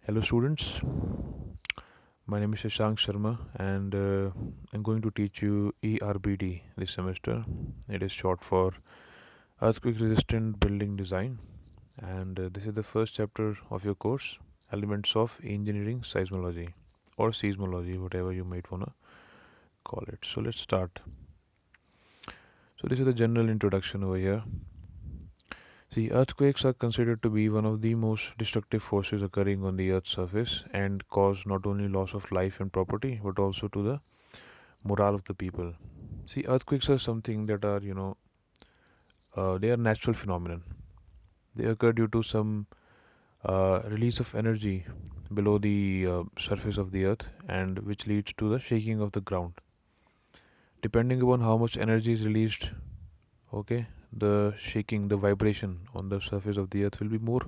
Hello, students. My name is Shashank Sharma, and I'm going to teach you ERBD this semester. It is short for Earthquake Resistant Building Design, and this is the first chapter of your course, Elements of Engineering Seismology or Seismology, whatever you might want to call it. So, let's start. So, this is the general introduction over here. See, earthquakes are considered to be one of the most destructive forces occurring on the Earth's surface and cause not only loss of life and property but also to the morale of the people. See, earthquakes are something that are, they are natural phenomenon. They occur due to some release of energy below the surface of the Earth, and which leads to the shaking of the ground. Depending upon how much energy is released, okay, the shaking, the vibration on the surface of the Earth will be more,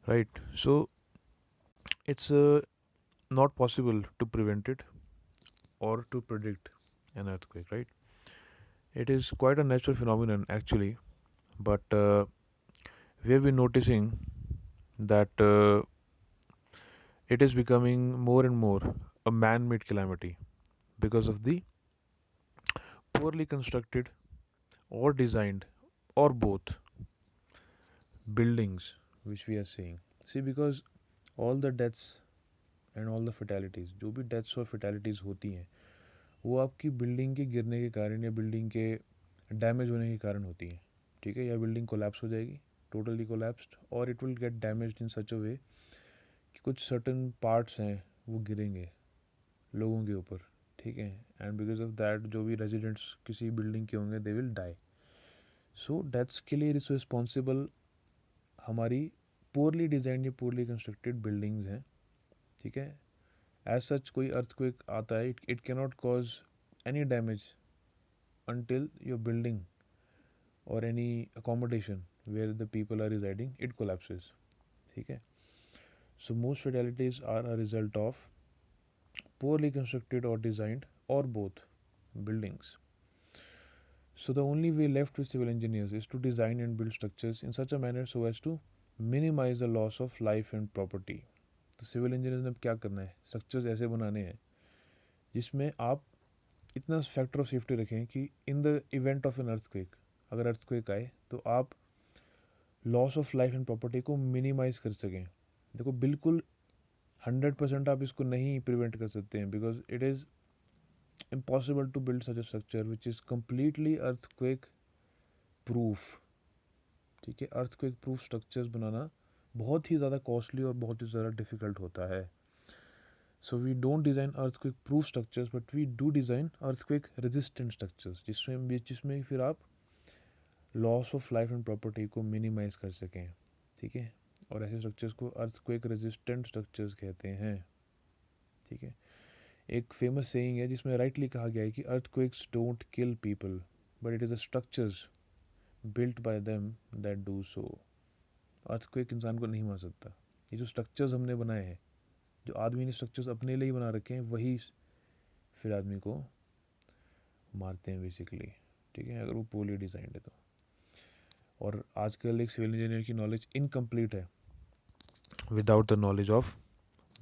right? So it's not possible to prevent it or to predict an earthquake, right? It is quite a natural phenomenon actually, but we have been noticing that it is becoming more and more a man made calamity because of the poorly constructed or designed or both buildings which we are seeing. See, because all the deaths and all the fatalities, जो भी deaths और फर्टैलिटीज़ होती हैं, वो आपकी building के गिरने के कारण या बिल्डिंग के डैमेज होने के कारण होती हैं. ठीक है, या बिल्डिंग कोलैप्स हो जाएगी, टोटली कोलैप्स्ड, और it will get damaged in सच अ वे कि कुछ सर्टन पार्ट्स हैं वो गिरेंगे लोगों के ऊपर. ठीक है, एंड बिकॉज ऑफ दैट जो भी रेजिडेंट्स किसी बिल्डिंग के होंगे they will die. So deaths के लिए रिस्पॉन्सिबल हमारी पोरली डिज़ाइंड या पोरली कंस्ट्रक्टेड बिल्डिंग्स हैं. ठीक है, एज सच कोई अर्थक्वेक आता है, it cannot cause any damage until your building or any accommodation where the people are residing it collapses. ठीक है, so most fatalities are a result of poorly constructed or designed or both buildings. So the only way left with civil engineers is to design and build structures in such a manner so as to minimize the loss of life and property. तो civil engineers ने अब क्या करना है, structures ऐसे बनाने हैं जिसमें आप इतना फैक्टर ऑफ सेफ्टी रखें कि in the event of an earthquake, अगर अर्थक्वेक आए तो आप loss of life and property को मिनिमाइज़ कर सकें. देखो, बिल्कुल 100% आप इसको नहीं प्रिवेंट कर सकते हैं, because it is impossible to build such a structure which is completely earthquake proof. ठीक है, अर्थक्वेक प्रूफ स्ट्रक्चर्स बनाना बहुत ही ज़्यादा कॉस्टली और बहुत ही ज़्यादा डिफ़िकल्ट होता है. So we don't design earthquake proof structures, but we do design earthquake resistant structures जिसमें फिर आप loss of life and property को मिनिमाइज कर सकें. ठीक है, और ऐसे स्ट्रक्चर्स को अर्थक्वेक रेजिस्टेंट स्ट्रक्चर्स कहते हैं. ठीक है, एक फेमस सेइंग है जिसमें राइटली कहा गया है कि earthquakes don't kill people but it is the structures built by them that do so. Earthquake इंसान को नहीं मार सकता, ये जो स्ट्रक्चर्स हमने बनाए हैं, जो आदमी ने स्ट्रक्चर्स अपने लिए ही बना रखे हैं, वही फिर आदमी को मारते हैं बेसिकली. ठीक है, अगर वो पोorly डिज़ाइंड है तो. और आजकल एक सिविल इंजीनियर की नॉलेज इनकम्प्लीट है without the knowledge of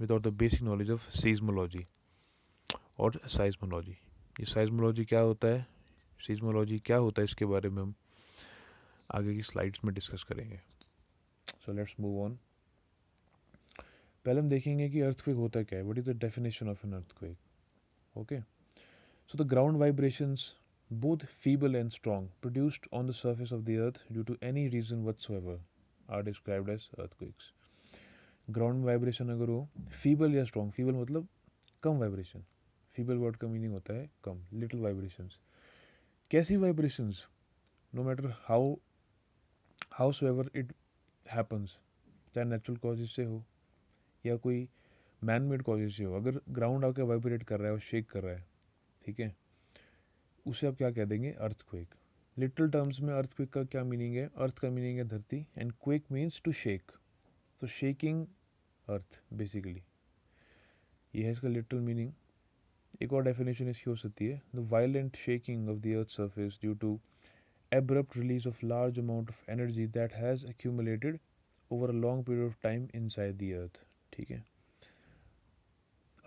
without the basic knowledge of seismology और साइज्मोलॉजी. ये साइज्मोलॉजी क्या होता है, सीज्मोलॉजी क्या होता है, इसके बारे में हम आगे की स्लाइड्स में डिस्कस करेंगे. सो लेट्स मूव ऑन. पहले हम देखेंगे कि अर्थक्वेक होता क्या है, what is the definition of an earthquake. Okay, so the ground vibrations both feeble and strong produced on the surface of the earth due to any reason whatsoever are described as earthquakes. Ground vibration अगर हो feeble या strong, feeble मतलब कम vibration, feeble word का meaning होता है कम, little vibrations. कैसी vibrations, no matter how so ever it happens, चाहे नेचुरल कॉजेज से हो या कोई मैन मेड कॉजेज से हो, अगर ग्राउंड आके वाइब्रेट कर रहा है और शेक कर रहा है, ठीक है, उसे आप क्या कह देंगे, अर्थक्वेक. लिटरल टर्म्स में अर्थक्वेक का क्या मीनिंग है, अर्थ का मीनिंग है धरती and quake means to shake. तो शेकिंग अर्थ बेसिकली, ये है इसका लिटरल मीनिंग. एक और डेफिनेशन इसकी हो सकती है, the violent shaking of the earth surface due to abrupt release of large amount of energy that has accumulated over a long period of time inside the earth. ठीक है।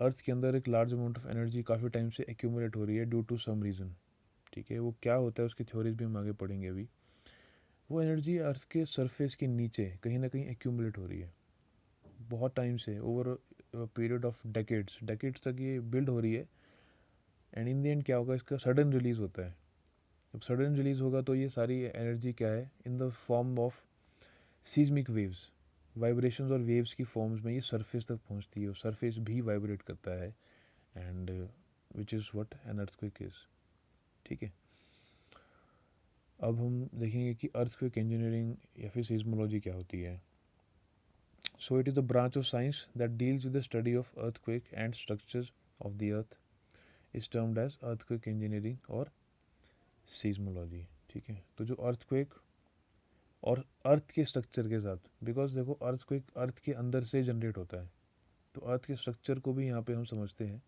अर्थ के अंदर एक लार्ज अमाउंट ऑफ एनर्जी काफ़ी time से accumulate हो रही है ड्यू टू सम रीज़न, ठीक है। वो क्या होता है उसकी थ्योरीज भी हम आगे पढ़ेंगे अभी। वो एनर्जी अर्थ के सरफेस के नीचे कहीं ना कहीं एक्यूमुलेट हो रही है बहुत टाइम से, ओवर पीरियड ऑफ डेकेड्स तक ये बिल्ड हो रही है। एंड इन द एंड क्या होगा, इसका सडन रिलीज़ होता है। जब सडन रिलीज़ होगा तो ये सारी एनर्जी क्या है, in the form of seismic waves, vibrations और वेव्स की फॉर्म्स में ये सरफेस तक पहुंचती है और सरफेस भी वाइब्रेट करता है। And which is what an earthquake is, ठीक है। अब हम देखेंगे कि अर्थक्वेक इंजीनियरिंग या फिर सीज्मोलॉजी क्या होती है। So it is the branch of science that deals with the study of earthquake and structures of the earth, is termed as earthquake engineering और सीज्मोलॉजी, ठीक है। तो जो अर्थक्वेक और अर्थ के स्ट्रक्चर के साथ, बिकॉज देखो अर्थक्वेक अर्थ के अंदर से जनरेट होता है, तो अर्थ के स्ट्रक्चर को भी यहाँ पे हम समझते हैं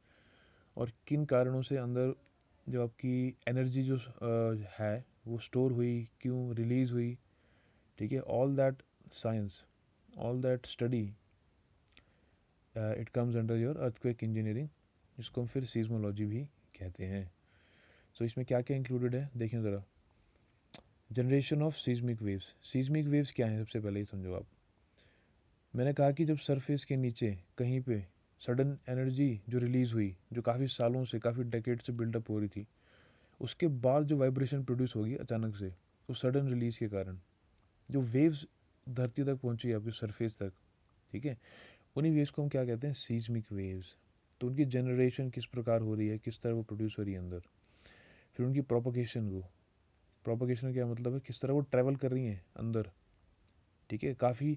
और किन कारणों से अंदर जो आपकी एनर्जी जो है वो स्टोर हुई, क्यों रिलीज़ हुई, ठीक है। All that science, all that study, it comes under your earthquake engineering, जिसको हम फिर सीज्मोलॉजी भी कहते हैं। सो इसमें क्या क्या इंक्लूडेड है देखिए ज़रा। Generation of seismic waves. Seismic waves क्या है सबसे पहले ही समझो आप। मैंने कहा कि जब सरफेस के नीचे कहीं पे सडन एनर्जी जो रिलीज़ हुई, जो काफ़ी सालों से, काफ़ी डेकेड से बिल्डअप हो रही थी, उसके बाद जो वाइब्रेशन प्रोड्यूस होगी अचानक से उस सडन रिलीज़ के कारण, जो वेव्स धरती तक पहुंची आपकी सरफेस तक, ठीक है, उन्हीं वेव्स को हम क्या कहते हैं, सीज्मिक वेव्स। तो उनकी जनरेशन किस प्रकार हो रही है, किस तरह वो प्रोड्यूस हो रही है अंदर, फिर उनकी प्रोपोगेशन, वो प्रोपोगेशन क्या मतलब है, किस तरह वो ट्रैवल कर रही हैं अंदर, ठीक है, काफ़ी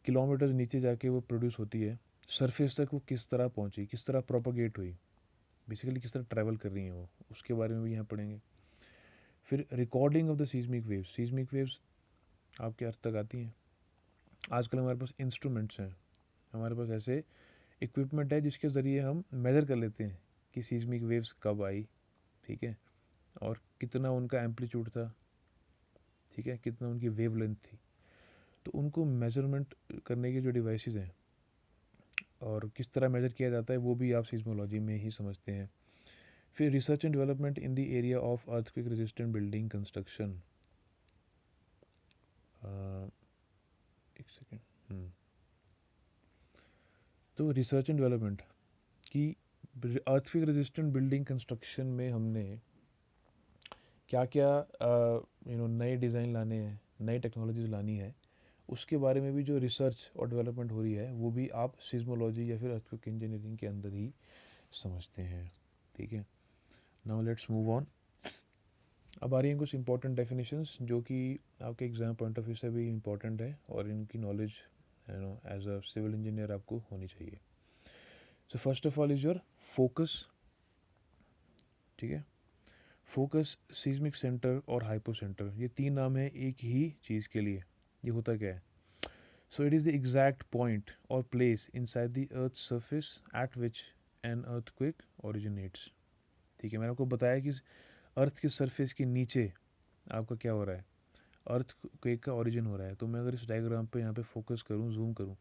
किलोमीटर्स नीचे जाके वो प्रोड्यूस होती है, सरफेस तक वो किस तरह पहुंची, किस तरह प्रोपोगेट हुई, बेसिकली किस तरह ट्रैवल कर रही हैं वो, उसके बारे में भी यहाँ पढ़ेंगे। फिर recording of the seismic waves. Seismic waves आपके अर्थ तक आती हैं। आजकल हमारे पास इंस्ट्रूमेंट्स हैं, हमारे पास ऐसे इक्विपमेंट है जिसके ज़रिए हम मेज़र कर लेते हैं कि सीज्मिक वेव्स कब आई, ठीक है, और कितना उनका एम्पलीट्यूड था, ठीक है, कितना उनकी वेव लेंथ थी। तो उनको मेजरमेंट करने के जो डिवाइसेस हैं और किस तरह मेजर किया जाता है वो भी आप सीज्मोलॉजी में ही समझते हैं। फिर research and development in the area of earthquake resistant building construction. एक सेकेंड। तो रिसर्च एंड डेवलपमेंट की अर्थक्वेक रेजिस्टेंट बिल्डिंग कंस्ट्रक्शन में हमने क्या क्या नए डिज़ाइन लाने हैं, नई टेक्नोलॉजीज लानी है, उसके बारे में भी जो रिसर्च और डेवलपमेंट हो रही है वो भी आप सीज्मोलॉजी या फिर अर्थक्वेक इंजीनियरिंग के अंदर ही समझते हैं, ठीक है। Now let's move on. अब आ रही हैं कुछ इंपॉर्टेंट डेफिनेशंस जो कि आपके एग्जाम पॉइंट ऑफ व्यू से भी इंपॉर्टेंट है और इनकी knowledge as a civil engineer आपको होनी चाहिए। So first of all is your focus, ठीक है। फोकस, सीस्मिक सेंटर और हाइपोसेंटर, ये तीन नाम है एक ही चीज़ के लिए। ये होता क्या है? So it is the exact point और place inside the earth surface at which an earthquake originates, ठीक है। मैंने आपको बताया कि अर्थ के सरफेस के नीचे आपका क्या हो रहा है, अर्थक्वेक का ओरिजिन हो रहा है। तो मैं अगर इस डायग्राम पे यहाँ पे फोकस करूँ, जूम करूँ,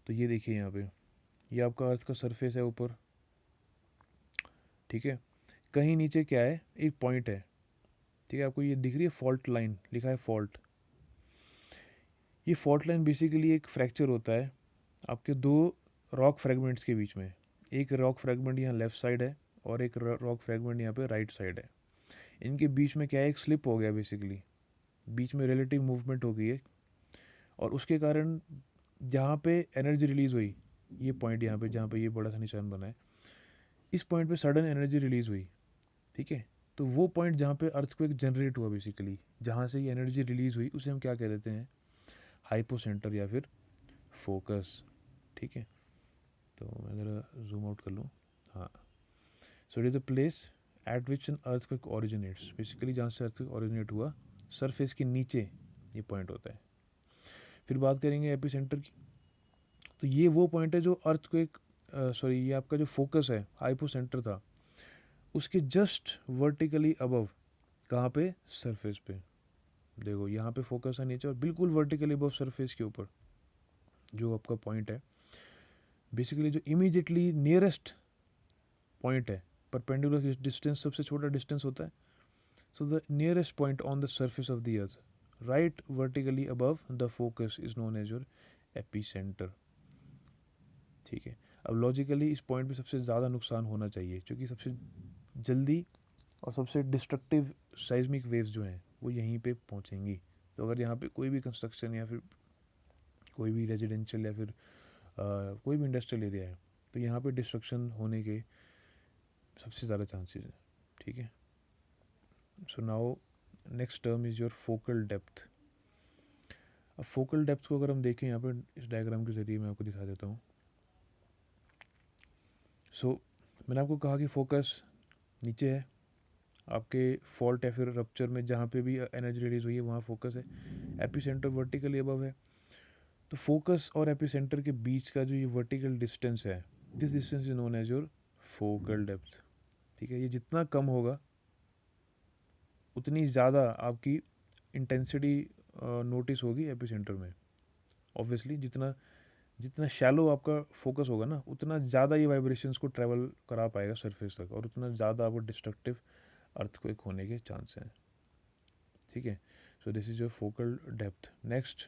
तो ये देखिए यहाँ पे, ये आपका अर्थ का सरफेस है ऊपर, ठीक है। कहीं नीचे क्या है, एक पॉइंट है, ठीक है। आपको ये दिख रही है फॉल्ट लाइन, लिखा है फॉल्ट। ये फॉल्ट लाइन बेसिकली एक फ्रैक्चर होता है आपके दो रॉक फ्रेगमेंट्स के बीच में। एक रॉक फ्रेगमेंट यहाँ लेफ़्ट साइड है और एक रॉक फ्रेगमेंट यहाँ पे राइट साइड है। इनके बीच में क्या है, एक स्लिप हो गया बेसिकली, बीच में रिलेटिव मूवमेंट हो गई है और उसके कारण जहाँ पे एनर्जी रिलीज़ हुई, ये पॉइंट यहाँ पे जहाँ पे ये बड़ा सा निशान बना है, इस पॉइंट पे सडन एनर्जी रिलीज़ हुई, ठीक है। तो वो पॉइंट जहाँ पे अर्थक्वेक जनरेट हुआ बेसिकली, जहाँ से ये एनर्जी रिलीज़ हुई, उसे हम क्या कह देते हैं, हाइपोसेंटर या फिर फोकस, ठीक है। तो मैं ज़रा जूम आउट कर लूँ, हाँ। सो it is a place at which an earthquake originates, basically जहाँ से अर्थक्वेक ओरिजिनेट हुआ, सरफेस के नीचे ये पॉइंट होता है। फिर बात करेंगे एपिसेंटर की। तो ये वो पॉइंट है जो अर्थक्वेक, सॉरी, ये आपका जो फोकस है, हाइपोसेंटर था, उसके जस्ट वर्टिकली अबव, कहाँ पे, सरफेस पे। देखो यहाँ पे फोकस है नीचे और बिल्कुल वर्टिकली अबव सरफेस के ऊपर जो आपका पॉइंट है, बेसिकली जो इमीडिएटली नियरेस्ट पॉइंट है, परपेंडिकुलर डिस्टेंस सबसे छोटा डिस्टेंस होता है. So the nearest point on the surface of the earth right vertically above the focus is known as your epicentre. ठीक है. अब लॉजिकली इस पॉइंट पे सबसे ज़्यादा नुकसान होना चाहिए, क्योंकि सबसे जल्दी और सबसे डिस्ट्रक्टिव साइज्मिक वेव्स जो हैं वो यहीं पे पहुंचेंगी. तो अगर यहाँ पे कोई भी कंस्ट्रक्शन या फिर कोई भी रेजिडेंशियल या फिर कोई भी इंडस्ट्रियल एरिया है, तो यहाँ पे डिस्ट्रक्शन होने के सबसे ज़्यादा चांसेस हैं. ठीक है. So now next term is your focal depth. अब फोकल डेप्थ को अगर हम देखें यहाँ पर इस डायग्राम के ज़रिए मैं आपको दिखा देता हूँ. सो मैंने आपको कहा कि फोकस नीचे है, आपके फॉल्ट या फिर रप्चर में जहाँ पे भी एनर्जी रिलीज हुई है वहाँ फोकस है. एपीसेंटर वर्टिकली अबव है. तो फोकस और एपीसेंटर के बीच का जो ये वर्टिकल डिस्टेंस है, this distance is known as your focal depth. ठीक है. ये जितना कम होगा उतनी ज़्यादा आपकी इंटेंसिटी नोटिस होगी एपीसेंटर में. ऑब्वियसली जितना जितना शैलो आपका फोकस होगा ना, उतना ज़्यादा ये वाइब्रेशंस को ट्रैवल करा पाएगा सरफेस तक, और उतना ज़्यादा आपको डिस्ट्रक्टिव अर्थक्वेक होने के चांस हैं. ठीक है. So this is your focal depth. Next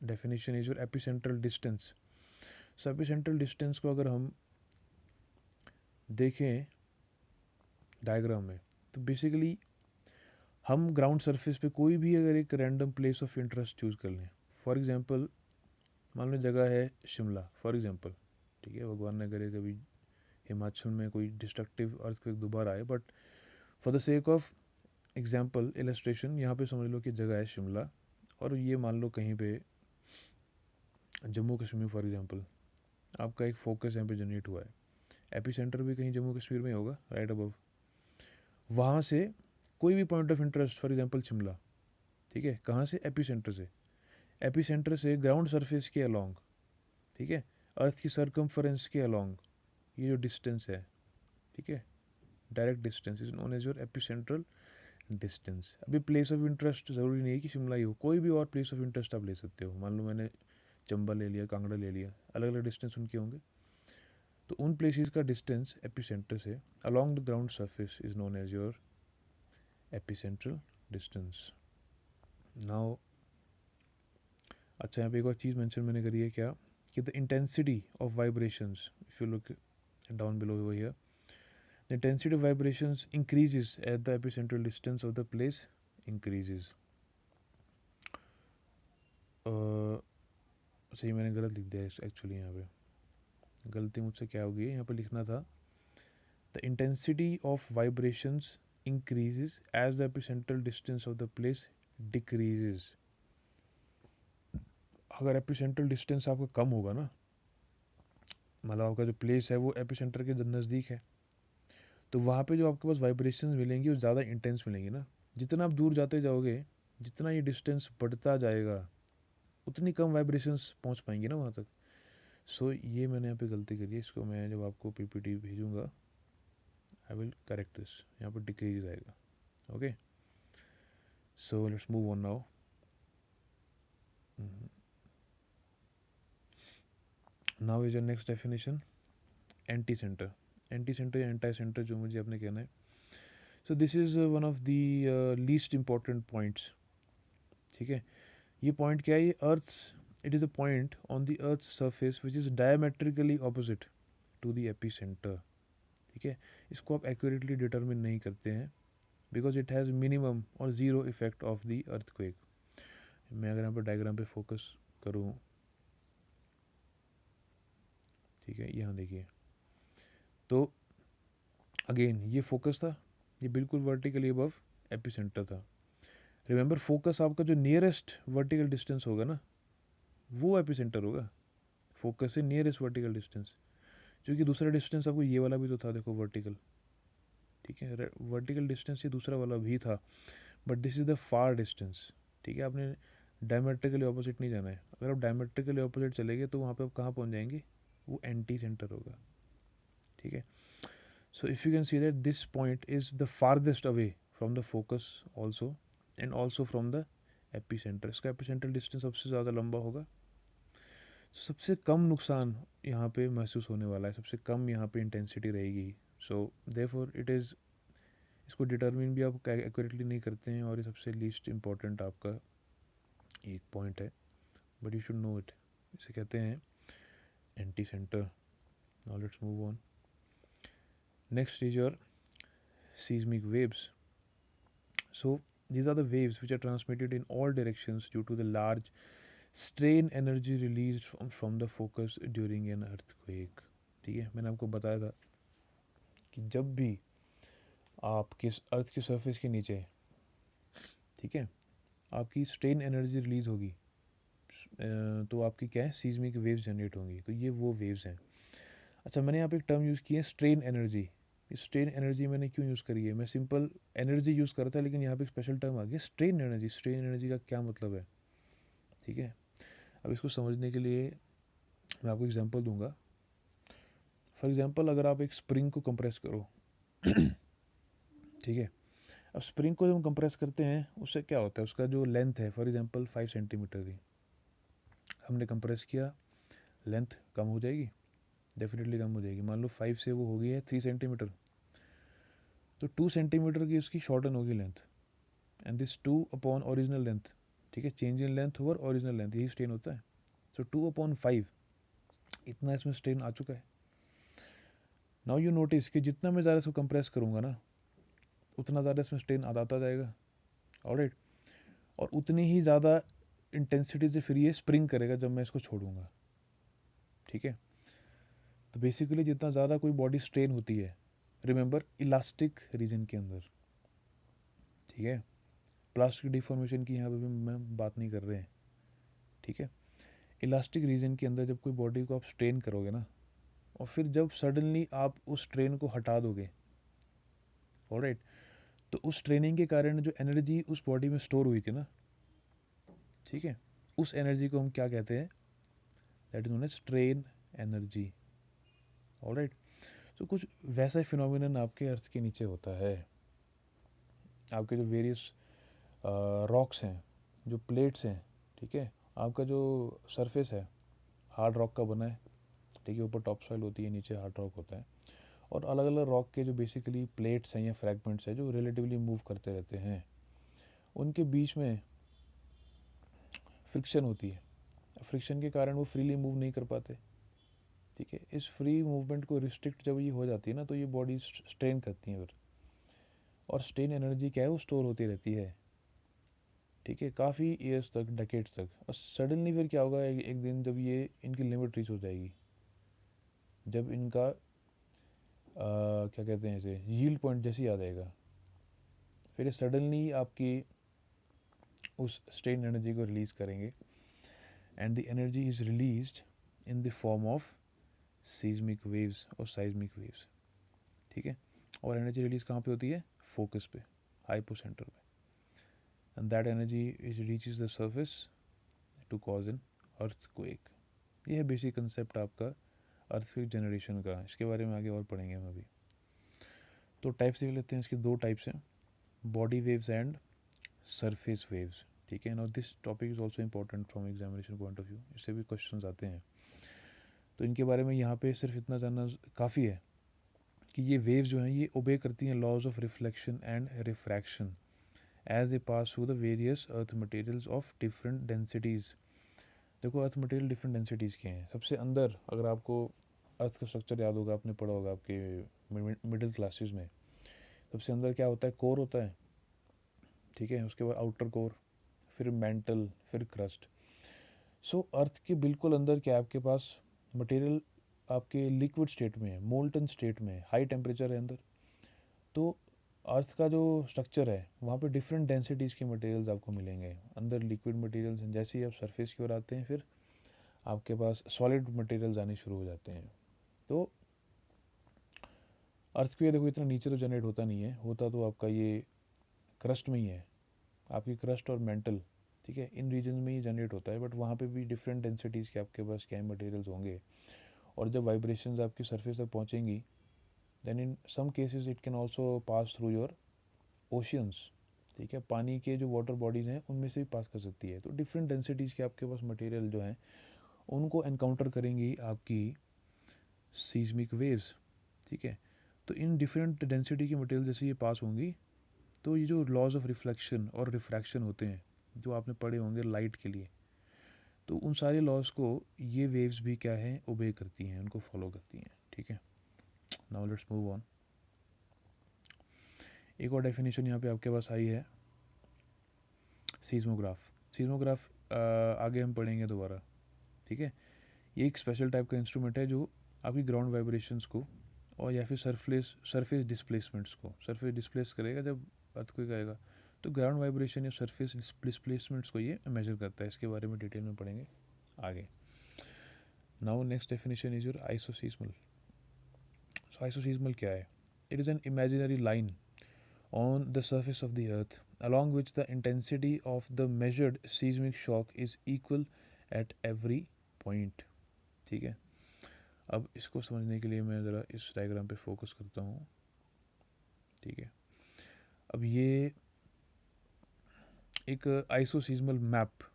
definition is your epicentral distance. So epicentral distance को अगर हम देखें डायग्राम में, तो बेसिकली हम ग्राउंड सरफेस पे कोई भी अगर एक random place of interest choose कर लें. फॉर एग्जांपल मान लो जगह है शिमला फॉर एग्जांपल. ठीक है. भगवान ने करे कभी हिमाचल में कोई डिस्ट्रक्टिव अर्थक्वेक दोबारा आए, but for the sake of example illustration यहाँ पे समझ लो कि जगह है शिमला, और ये मान लो कहीं पे जम्मू कश्मीर फॉर एग्जांपल, आपका एक फोकस यहाँ पे जनरेट हुआ है. एपीसेंटर भी कहीं जम्मू कश्मीर में होगा राइट अबव. वहाँ से कोई भी point of interest for example Shimla. ठीक है. कहाँ से? एपीसेंटर से. एपीसेंटर से ग्राउंड सरफेस के अलॉन्ग, ठीक है, अर्थ की सरकमफरेंस के अलॉन्ग ये जो डिस्टेंस है, ठीक है, direct distance is known as your epicentral distance. अभी प्लेस ऑफ इंटरेस्ट ज़रूरी नहीं है कि शिमला ही हो, कोई भी और प्लेस ऑफ इंटरेस्ट आप ले सकते हो. मान लो मैंने चंबा ले लिया, कांगड़ा ले लिया, अलग अलग डिस्टेंस उनके होंगे. तो उन प्लेसेस का डिस्टेंस एपीसेंटर से along the ground surface is known as your epicentral distance. Now अच्छा, यहाँ पे एक और चीज़ मेंशन मैंने करी है क्या, कि the intensity of vibrations, if you look down below over here, the intensity of vibrations increases as the epicentral distance of the place increases. सही मैंने गलत लिख दिया एक्चुअली. यहाँ पे गलती मुझसे क्या होगी, यहाँ पे लिखना था the intensity of vibrations increases as the epicentral distance of the place decreases. अगर एपिसेंट्रल डिस्टेंस आपका कम होगा ना, मतलब आपका जो प्लेस है वो एपिसेंटर के नज़दीक है, तो वहाँ पे जो आपके पास वाइब्रेशंस मिलेंगी वो ज़्यादा इंटेंस मिलेंगी ना. जितना आप दूर जाते जाओगे, जितना ये डिस्टेंस बढ़ता जाएगा, उतनी कम वाइब्रेशंस पहुँच पाएंगी ना वहाँ तक. सो ये मैंने यहाँ पे गलती करी है. इसको मैं जब आपको पीपीटी भेजूँगा आई विल करेक्ट दिस. यहाँ पर डिक्रीज आएगा. Okay. So let's move on now. Now is your next definition anticentre. Anticentre या एंटी सेंटर जो मुझे आपने कहना है. So this is one of the least important points. ठीक है. ये पॉइंट क्या है? ये earth, it is a point on the earth surface which is diametrically opposite to the epicentre. ठीक है. इसको आप एक्यूरेटली डिटरमिन नहीं करते हैं बिकॉज इट हैज़ मिनिमम और zero effect of the earthquake. मैं अगर यहाँ पर डायग्राम पे फोकस करूँ, ठीक है, यहाँ देखिए, तो अगेन ये फोकस था, ये बिल्कुल वर्टिकली अबव एपीसेंटर था. रिमेंबर फोकस आपका जो नियरेस्ट वर्टिकल डिस्टेंस होगा ना, वो एपीसेंटर होगा. फोकस से नियरेस्ट वर्टिकल डिस्टेंस, क्योंकि दूसरा डिस्टेंस आपको ये वाला भी तो था, देखो वर्टिकल. ठीक है. वर्टिकल डिस्टेंस ये दूसरा वाला भी था, but this is the far distance. ठीक है. आपने डायमेट्रिकली ऑपोजिट नहीं जाना है. अगर आप डायमेट्रिकली ऑपोजिट चलेंगे तो वहाँ पे आप कहाँ पहुँच जाएंगे? वो एंटी सेंटर होगा. ठीक है. So if you can see that this point is the farthest away from the focus also and also from the epicentre. इसका एपीसेंट्रल डिस्टेंस सबसे ज़्यादा लंबा होगा. सबसे कम नुकसान यहाँ पे महसूस होने वाला है, सबसे कम यहाँ पे इंटेंसिटी रहेगी। सो देयरफॉर इट इज़, इसको डिटरमिन भी आप एक्यूरेटली नहीं करते हैं, और ये सबसे लीस्ट इम्पॉर्टेंट आपका एक पॉइंट है, but you should know it. इसे कहते हैं anti centre. Now let's move on. Next is your seismic waves. So these are the waves which are transmitted in all directions due to the large strain energy released from the focus during an earthquake. ठीक है, मैंने आपको बताया था कि जब भी आप किस अर्थ की सरफेस के नीचे, ठीक है, आपकी स्ट्रेन एनर्जी रिलीज होगी, तो आपकी क्या है, सीज्मिक वेव्स जनरेट होंगी। तो ये वो वेव्स हैं। अच्छा, मैंने यहाँ पे एक टर्म यूज़ की है स्ट्रेन एनर्जी। स्ट्रेन एनर्जी मैंने क्यों यूज़ करी है? मैं सिंपल एनर्जी यूज़ कर रहा था, लेकिन यहाँ पे एक स्पेशल टर्म आ गया स्ट्रेन एनर्जी। स्ट्रेन एनर्जी का क्या मतलब है? ठीक है, अब इसको समझने के लिए मैं आपको एग्जांपल दूंगा। फॉर एग्जांपल, अगर आप एक स्प्रिंग को कंप्रेस करो, ठीक है, अब स्प्रिंग को जब हम कंप्रेस करते हैं उससे क्या होता है, उसका जो लेंथ है फॉर एग्जांपल 5 सेंटीमीटर थी, हमने कंप्रेस किया, लेंथ कम हो जाएगी, डेफिनेटली कम हो जाएगी। मान लो 5 से वो हो गई है 3 सेंटीमीटर, तो 2 सेंटीमीटर की उसकी शॉर्टन होगी length, and this 2 upon original length, ठीक है, change in length over original length, यही स्ट्रेन होता है। सो 2 अपॉन 5, इतना इसमें स्ट्रेन आ चुका है। नाउ यू नोटिस कि जितना मैं ज़्यादा इसको कंप्रेस करूँगा ना, उतना ज़्यादा इसमें स्ट्रेन आता जाएगा, ऑलराइट, और उतनी ही ज़्यादा इंटेंसिटी से फिर ये स्प्रिंग करेगा जब मैं इसको छोड़ूंगा, ठीक है। तो बेसिकली जितना ज़्यादा कोई बॉडी स्ट्रेन होती है, रिमेंबर इलास्टिक रीजन के अंदर, ठीक है, प्लास्टिक डिफॉर्मेशन की यहाँ पे भी मैं बात नहीं कर रहे हैं, ठीक है। इलास्टिक रीजन के अंदर जब कोई बॉडी को आप स्ट्रेन करोगे ना, और फिर जब सडनली आप उस स्ट्रेन को हटा दोगे, ऑलराइट, तो उस ट्रेनिंग के कारण जो एनर्जी उस बॉडी में स्टोर हुई थी ना, ठीक है, उस एनर्जी को हम क्या कहते हैं, that is known as strain energy, alright. तो कुछ वैसा ही फिनोमिनन आपके अर्थ के नीचे होता है। आपके जो वेरियस रॉक्स हैं, जो प्लेट्स हैं, ठीक है, आपका जो सरफेस है हार्ड रॉक का बना है, ठीक है, ऊपर टॉप सॉइल होती है, नीचे हार्ड रॉक होता है, और अलग अलग रॉक के जो बेसिकली प्लेट्स हैं या फ्रैगमेंट्स हैं जो रिलेटिवली मूव करते रहते हैं, उनके बीच में फ्रिक्शन होती है। फ्रिक्शन के कारण वो फ्रीली मूव नहीं कर पाते, ठीक है। इस फ्री मूवमेंट को रिस्ट्रिक्ट जब ये हो जाती है ना, तो ये बॉडी स्ट्रेन करती है फिर, और स्ट्रेन एनर्जी क्या है, वो स्टोर होती रहती है, ठीक है, काफ़ी ईयर्स तक, डेकेड्स तक। और सडनली फिर क्या होगा, एक दिन जब ये इनकी लिमिट रीच हो जाएगी, जब इनका क्या कहते हैं इसे, यील्ड पॉइंट जैसे ही आ जाएगा, फिर ये सडनली आपकी उस स्ट्रेन एनर्जी को रिलीज़ करेंगे, and the energy is released in the form of seismic waves और साइज्मिक वेव्स, ठीक है। और एनर्जी रिलीज कहाँ पे होती है, फोकस पे, हाइपो सेंटर पे, and that energy is reaches the surface to cause an earthquake. ये है बेसिक कंसेप्ट आपका अर्थक्वेक जनरेशन का। इसके बारे में आगे और पढ़ेंगे हम अभी। तो टाइप्स देख लेते हैं, इसके दो टाइप्स हैं, body waves and surface waves, ठीक है। Now this topic is also important from examination point of view, इससे भी क्वेश्चन आते हैं। तो इनके बारे में यहाँ पे सिर्फ इतना जानना काफ़ी है कि ये वेव्स जो हैं ये ओबे करती हैं laws of reflection and refraction as a pass through the various earth materials of different densities. देखो, अर्थ मटेरियल डिफरेंट डेंसिटीज़ के हैं। सबसे अंदर, अगर आपको अर्थ का स्ट्रक्चर याद होगा, आपने पढ़ा होगा आपके मिडिल क्लासेस में, सबसे अंदर क्या होता है, कोर होता है, ठीक है, उसके बाद आउटर कोर, फिर मेंटल, फिर क्रस्ट। सो अर्थ के बिल्कुल अंदर क्या है, आपके पास मटेरियल आपके लिक्विड स्टेट में है, मोल्टन स्टेट में है, हाई टेम्परेचर है अंदर। तो अर्थ का जो स्ट्रक्चर है वहाँ पे डिफरेंट डेंसिटीज़ के मटेरियल्स आपको मिलेंगे, अंदर लिक्विड मटेरियल्स हैं। जैसे ही आप सरफेस की ओर आते हैं, फिर आपके पास सॉलिड मटेरियल्स आने शुरू हो जाते हैं। तो अर्थ को ये देखो, इतना नीचे तो जनरेट होता नहीं है, होता तो आपका ये क्रस्ट में ही है, आपकी क्रस्ट और मेंटल, ठीक है, इन रीजन में ही जनरेट होता है। बट वहाँ पे भी डिफरेंट डेंसिटीज़ के आपके पास क्या मटेरियल्स होंगे, और जब वाइब्रेशंस आपकी सरफेस तक पहुँचेंगी, then in some cases it can also pass through your oceans, ठीक है, पानी के जो वाटर बॉडीज़ हैं उनमें से भी पास कर सकती है। तो डिफरेंट डेंसिटीज़ के आपके पास मटेरियल जो हैं उनको एनकाउंटर करेंगी आपकी सीस्मिक वेव्स, ठीक है। तो इन डिफरेंट डेंसिटी की मटेरियल जैसे ये पास होंगी, तो ये जो लॉज ऑफ रिफ्लेक्शन और रिफ्रैक्शन होते हैं जो आपने पढ़े होंगे लाइट के लिए, तो उन सारे लॉज को ये वेव्स भी क्या है, ओबे करती हैं, उनको फॉलो करती हैं, ठीक है। Now let's move on. एक और डेफिनेशन यहाँ पे आपके पास आई है, सीस्मोग्राफ। सीस्मोग्राफ आगे हम पढ़ेंगे दोबारा, ठीक है। ये एक स्पेशल टाइप का इंस्ट्रूमेंट है जो आपकी ग्राउंड वाइब्रेशंस को और या फिर सरफेस डिस्प्लेसमेंट्स को, सरफेस डिस्प्लेस करेगा जब अर्थक्वेक आएगा, तो ग्राउंड वाइब्रेशन या सरफेस डिस्प्लेसमेंट्स को ये मेजर करता है। इसके बारे में डिटेल में पढ़ेंगे आगे। Now next definition is your isoseismal. So isoseismal क्या है? It is an imaginary line on the surface of the earth along which the intensity of the measured seismic shock is equal at every point, ठीक है। अब इसको समझने के लिए मैं ज़रा इस डायग्राम पे फोकस करता हूँ, ठीक है। अब ये एक आइसोसीजमल मैप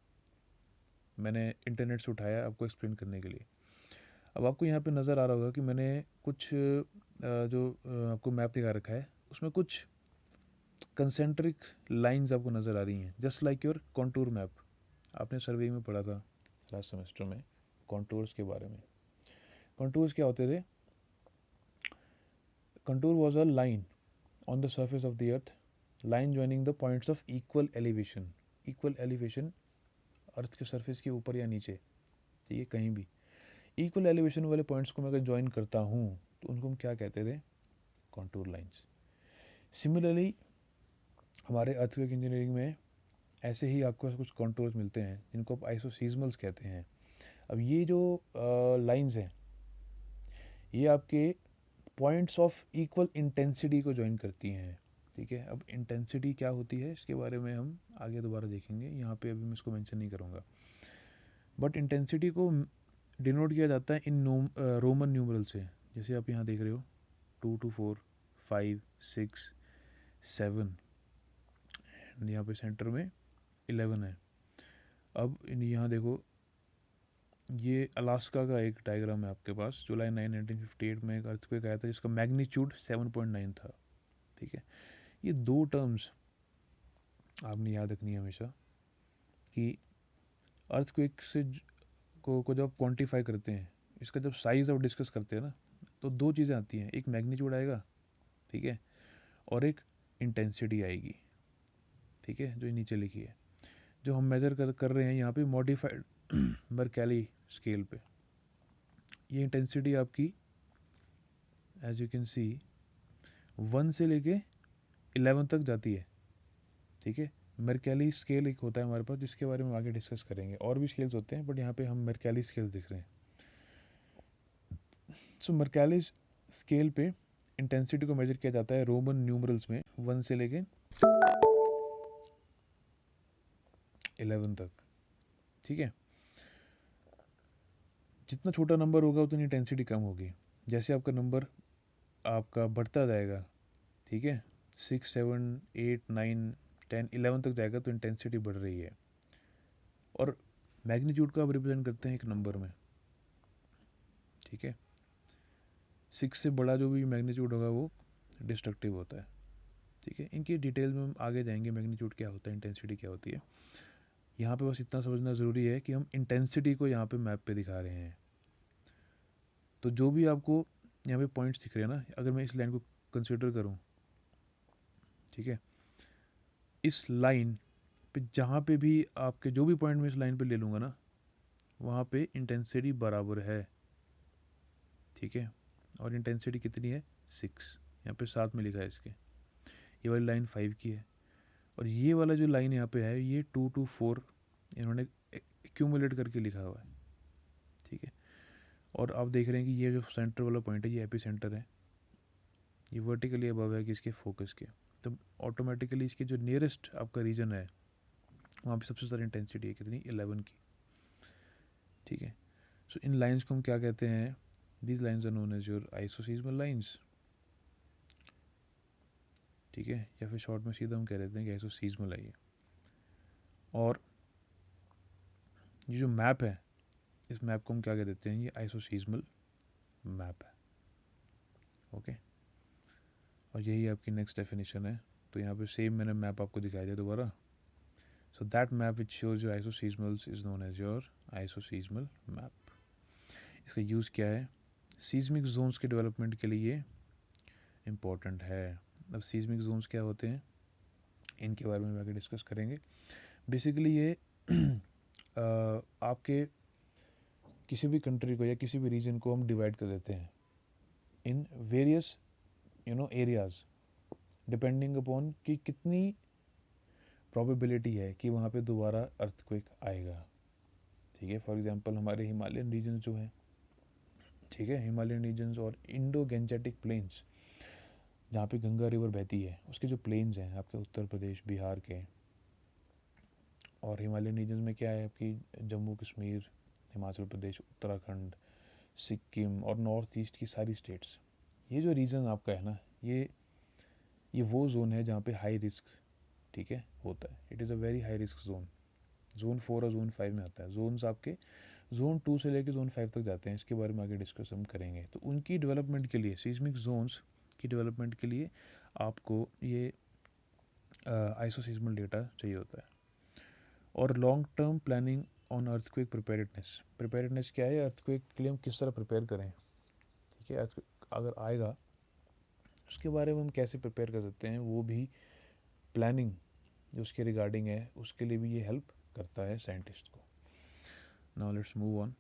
मैंने इंटरनेट से उठाया आपको एक्सप्लेन करने के लिए। अब आपको यहाँ पे नज़र आ रहा होगा कि मैंने कुछ जो आपको मैप दिखा रखा है उसमें कुछ कंसेंट्रिक लाइंस आपको नज़र आ रही हैं, just like your contour map. आपने सर्वे में पढ़ा था लास्ट सेमेस्टर में कॉन्टूर्स के बारे में। कॉन्टूर्स क्या होते थे? Contour was a line on the surface of the earth, line joining the points of equal elevation. Equal elevation earth के सरफेस के ऊपर या नीचे, ठीक है, कहीं भी इक्वल एलिवेशन वाले पॉइंट्स को मैं अगर ज्वाइन करता हूँ तो उनको हम क्या कहते थे? Contour lines. सिमिलरली हमारे अर्थक्वेक इंजीनियरिंग में ऐसे ही आपको कुछ कॉन्टूर्स मिलते हैं जिनको आप आइसोसीजमल्स कहते हैं। अब ये जो लाइंस हैं ये आपके पॉइंट्स ऑफ इक्वल इंटेंसिटी को ज्वाइन करती हैं, ठीक है। अब इंटेंसिटी क्या होती है इसके बारे में हम आगे दोबारा देखेंगे, यहाँ पे अभी मैं इसको मेंशन नहीं करूँगा। बट इंटेंसिटी को डिनोट किया जाता है इन रोमन न्यूमरल से, जैसे आप यहाँ देख रहे हो 2 to 4 5 6 7, यहाँ पे सेंटर में 11 है। अब यहाँ देखो, ये अलास्का का एक डायग्राम है आपके पास। जुलाई 9 1958 में एक अर्थक्वेक आया था जिसका मैग्नीट्यूड 7.9 था, ठीक है। ये दो टर्म्स आपने याद रखनी है हमेशा कि अर्थक्वेक से को जब क्वांटिफाई करते हैं, इसका जब साइज़ आप डिस्कस करते हैं ना, तो दो चीज़ें आती हैं, एक मैग्नीट्यूड आएगा, ठीक है, और एक इंटेंसिटी आएगी, ठीक है, जो नीचे लिखी है। जो हम मेज़र कर रहे हैं यहाँ पे मॉडिफाइड मर्कैली स्केल पे, ये इंटेंसिटी आपकी एज यू कैन सी 1 से लेके 11 तक जाती है, ठीक है। मर्कैली स्केल एक होता है हमारे पास जिसके बारे में आगे डिस्कस करेंगे, और भी स्केल्स होते हैं बट यहाँ पे हम मर्कैली स्केल दिख रहे हैं। सो मर्कैली स्केल पे इंटेंसिटी को मेजर किया जाता है रोमन न्यूमरल्स में 1 से लेके 11 तक, ठीक है। जितना छोटा नंबर होगा उतनी इंटेंसिटी कम होगी। जैसे आपका नंबर आपका बढ़ता जाएगा, ठीक है, 6 7 8 9 10 11 तक जाएगा तो इंटेंसिटी बढ़ रही है। और मैग्नीट्यूड को आप रिप्रेजेंट करते हैं एक नंबर में, ठीक है। 6 से बड़ा जो भी मैग्नीट्यूड होगा वो डिस्ट्रक्टिव होता है, ठीक है। इनकी डिटेल में हम आगे जाएंगे, मैग्नीट्यूड क्या होता है, इंटेंसिटी क्या होती है। यहाँ पे बस इतना समझना ज़रूरी है कि हम इंटेंसिटी को यहाँ पे मैप पे दिखा रहे हैं। तो जो भी आपको यहाँ पे पॉइंट्स दिख रहे हैं ना, अगर मैं इस लाइन को कंसिडर करूँ, ठीक है, इस लाइन पे जहाँ पे भी आपके जो भी पॉइंट मैं इस लाइन पे ले लूँगा ना, वहाँ पे इंटेंसिटी बराबर है, ठीक है। और इंटेंसिटी कितनी है? 6, यहाँ पे 7 में लिखा है इसके। ये वाली लाइन 5 की है, और ये वाला जो लाइन यहाँ पे है ये 2 to 4 इन्होंने एक्यूमुलेट करके लिखा हुआ है, ठीक है। और आप देख रहे हैं कि ये जो सेंटर वाला पॉइंट है ये एपी सेंटर है, ये वर्टिकली अबव है कि इसके फोकस के, तो ऑटोमेटिकली इसके जो नियरेस्ट आपका रीजन है वहाँ पे सबसे ज़्यादा इंटेंसिटी है कितनी? 11 की, ठीक है। सो इन लाइंस को हम क्या कहते हैं? These lines are known as your isoseismal lines, ठीक है, या फिर शॉर्ट में सीधा हम कह देते हैं कि आइसोसीजमल है ये। और ये जो मैप है इस मैप को हम क्या कह देते हैं, ये आइसोसीज़मल मैप है। ओके, और यही आपकी नेक्स्ट डेफिनेशन है। तो यहाँ पे सेम मैंने मैप आपको दिखाई दिया दोबारा। So that map which shows your isoseismals is known as your isoseismal map. इसका यूज़ क्या है, सीज़मिक जोन्स के डेवलपमेंट के लिए इम्पोर्टेंट है। अब सीज़मिक जोन्स क्या होते हैं, इनके बारे में आगे डिस्कस करेंगे। बेसिकली ये आपके किसी भी कंट्री को या किसी भी रीजन को हम डिवाइड कर देते हैं in various areas, depending upon कि कितनी प्रोबेबिलिटी है कि वहाँ पे दोबारा अर्थक्वेक आएगा। ठीक है, फॉर एग्जांपल हमारे हिमालयन रीजन्स जो हैं, ठीक है, हिमालयन रीजन्स और इंडो गेंजेटिक प्लेन्स, जहाँ पे गंगा रिवर बहती है, उसके जो प्लेन्स हैं आपके उत्तर प्रदेश बिहार के, और हिमालयन रीजन्स में क्या है आपकी जम्मू कश्मीर, हिमाचल प्रदेश, उत्तराखंड, सिक्किम और नॉर्थ ईस्ट की सारी स्टेट्स। ये जो रीजन आपका है ना, ये वो जोन है जहाँ पे हाई रिस्क, ठीक है, होता है। It is a very high risk zone. Zone 4 और जोन 5 में आता है। जोन्स आपके जोन 2 से लेकर जोन 5 तक जाते हैं, इसके बारे में आगे डिस्कस हम करेंगे। तो उनकी डेवलपमेंट के लिए, सीस्मिक जोन्स की डेवलपमेंट के लिए आपको ये आइसोसीजमल डेटा चाहिए होता है। और long term planning on earthquake preparedness. Preparedness क्या है, अर्थक्वेक के लिए हम किस तरह प्रिपेयर करें, ठीक है, अर्थक्वेक अगर आएगा उसके बारे में हम कैसे प्रिपेयर कर सकते हैं, वो भी प्लानिंग जो उसके रिगार्डिंग है, उसके लिए भी ये हेल्प करता है साइंटिस्ट को। Now let's move on.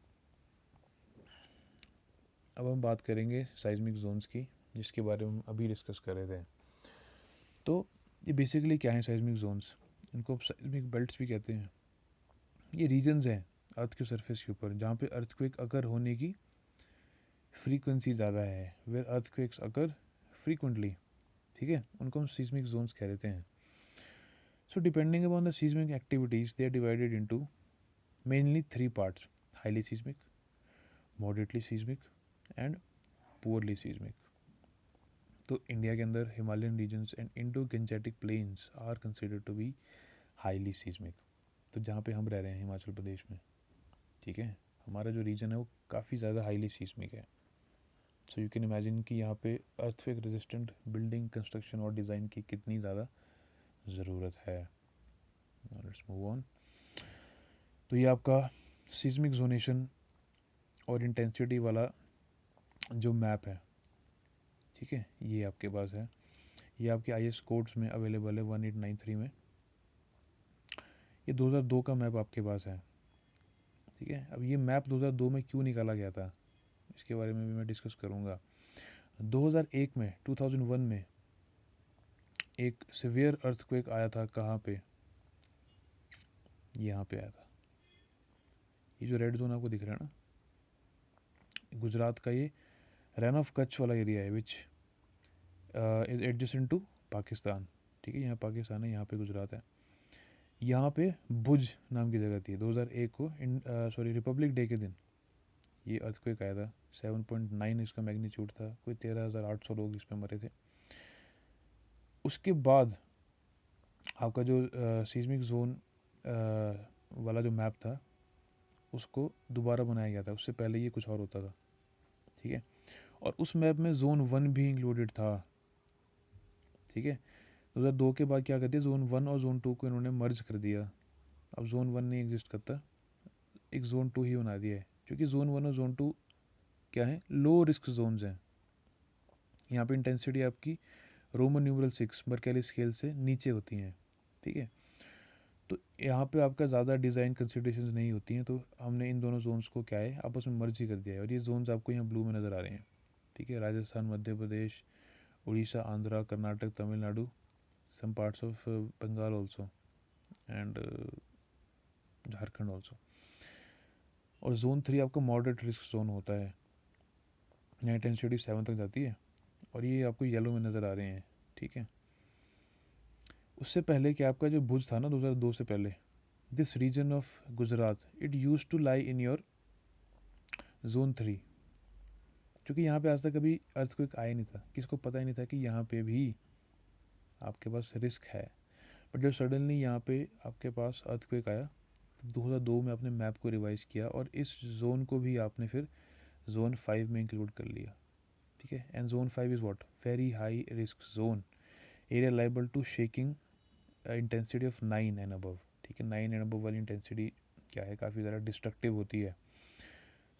अब हम बात करेंगे साइज्मिक जोन्स की, जिसके बारे में हम अभी डिस्कस कर रहे थे। तो ये बेसिकली क्या है साइज्मिक जोन्स, इनको साइज्मिक बेल्ट्स भी कहते हैं। ये रीजन्स हैं अर्थ के सरफेस के ऊपर जहाँ पे अर्थक्वेक अगर होने की फ्रीक्वेंसी ज़्यादा है, वेयर अर्थक्वेक्स अगर फ्रीक्वेंटली, ठीक है, उनको हम सीस्मिक जोन्स कह देते हैं। So depending upon the seismic activities they are divided into mainly 3 parts: highly seismic, moderately seismic and poorly seismic. तो इंडिया के अंदर Himalayan regions and Indo Gangetic plains are considered to be highly seismic. तो जहाँ पे हम रह रहे हैं हिमाचल प्रदेश में, ठीक है, हमारा जो रीजन है वो काफ़ी ज़्यादा हाईली सीस्मिक है। सो यू कैन इमेजिन कि यहाँ पे अर्थक्वेक रेजिस्टेंट बिल्डिंग कंस्ट्रक्शन और डिज़ाइन की कितनी ज़्यादा ज़रूरत है। Let's move on. तो ये आपका सीस्मिक जोनेशन और इंटेंसिटी वाला जो मैप है, ठीक है, ये आपके पास है। ये आपके IS कोड्स में अवेलेबल है 1893 में। ये 2002 का मैप आपके पास है, ठीक है। अब ये मैप 2002 में क्यों निकाला गया था, इसके बारे में भी मैं डिस्कस करूँगा। 2001 में 2001 में एक सिवियर अर्थक्वेक आया था, कहाँ पे, यहाँ पे आया था। ये जो रेड जोन आपको दिख रहा है ना, गुजरात का ये रन ऑफ कच्छ वाला एरिया है, which is adjacent to Pakistan, ठीक है, यहाँ पाकिस्तान है, यहाँ पे गुजरात है। यहाँ पे भुज नाम की जगह थी। 2001 को रिपब्लिक डे के दिन ये अर्थक्वेक आया था। 7.9 इसका मैग्नीट्यूड था, कोई 13,800 लोग इसमें मरे थे। उसके बाद आपका जो सीस्मिक जोन वाला जो मैप था उसको दोबारा बनाया गया था। उससे पहले ये कुछ और होता था, ठीक है, और उस मैप में जोन 1 भी इंक्लूडेड था, ठीक है। 2002 के बाद क्या कर दिया, जोन 1 और जोन 2 को इन्होंने मर्ज कर दिया। अब जोन 1 नहीं एग्जिस्ट करता, एक जोन 2 ही बना दिया है, क्योंकि जोन 1 और जोन 2 क्या है, लो रिस्क जोन्स हैं। यहाँ पे इंटेंसिटी आपकी रोमन न्यूमरल 6 बर्केली स्केल से नीचे होती हैं, ठीक है। तो यहाँ पे आपका ज़्यादा डिज़ाइन कंसिडरेशंस नहीं होती हैं, तो हमने इन दोनों जोन्स को क्या है आपस में मर्ज ही कर दिया है। और ये जोन्स आपको यहाँ ब्लू में नज़र आ रहे हैं, ठीक है, Rajasthan, Madhya Pradesh, Orissa, Andhra, Karnataka, Tamil Nadu, some parts of Bengal also and Jharkhand also. और जोन 3 आपका मॉडरेट रिस्क जोन होता है, यहाँ इंटेंसिटी 7 तक जाती है, और ये आपको येलो में नज़र आ रहे हैं, ठीक है। उससे पहले कि आपका जो भुज था ना 2002 से पहले, this region of Gujarat it use to lie in your zone 3, क्योंकि यहाँ पे आज तक कभी अर्थक्वेक आया नहीं था, किसको पता ही नहीं था कि यहाँ पे भी आपके पास रिस्क है। बट जब सडनली यहाँ पे आपके पास अर्थक्वेक आया, तो 2002 में आपने मैप को रिवाइज किया और इस जोन को भी आपने फिर जोन 5 में इंक्लूड कर लिया, ठीक है। And zone 5 is what, very high risk zone, area liable to shaking intensity of 9 and above, ठीक है। 9 एंड अबव वाली इंटेंसिटी क्या है, काफ़ी ज़्यादा डिस्ट्रक्टिव होती है।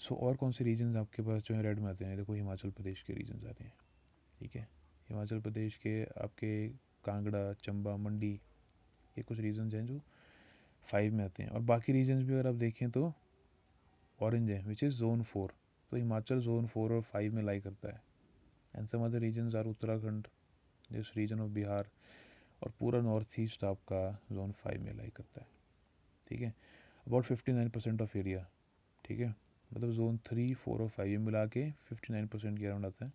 सो और कौन से रीजन्स आपके पास जो है रेड में आते हैं, देखो हिमाचल प्रदेश के रीजन्स आते हैं, ठीक है। हिमाचल प्रदेश के आपके कांगड़ा, चंबा, मंडी, ये कुछ रीजन्स हैं जो 5 में आते हैं। और बाकी रीजन्स भी अगर आप देखें तो ऑरेंज है, विच इज़ जोन 4। तो हिमाचल जोन 4 और 5 में लाई करता है। And some other regions are Uttarakhand, this region of Bihar, और पूरा नॉर्थ ईस्ट आपका जोन 5 में लाई करता है, ठीक है। अबाउट 59% ऑफ एरिया, ठीक है। मतलब जोन 3, 4 और 5 मिला के 59% के अराउंड आता है।